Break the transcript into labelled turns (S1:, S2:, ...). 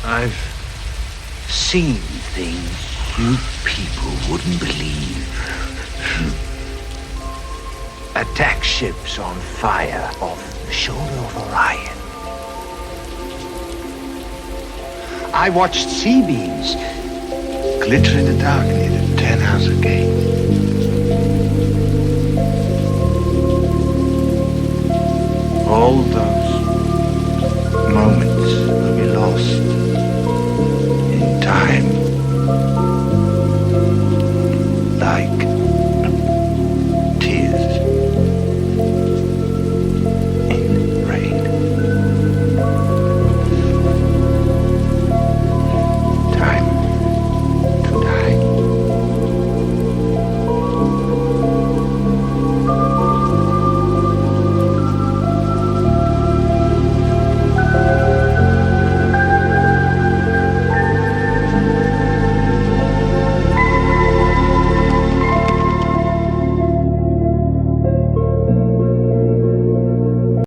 S1: I've seen things you people wouldn't believe. Attack ships on fire off the shoulder of Orion. I watched sea beams glitter in the dark near the 10-house gate. All done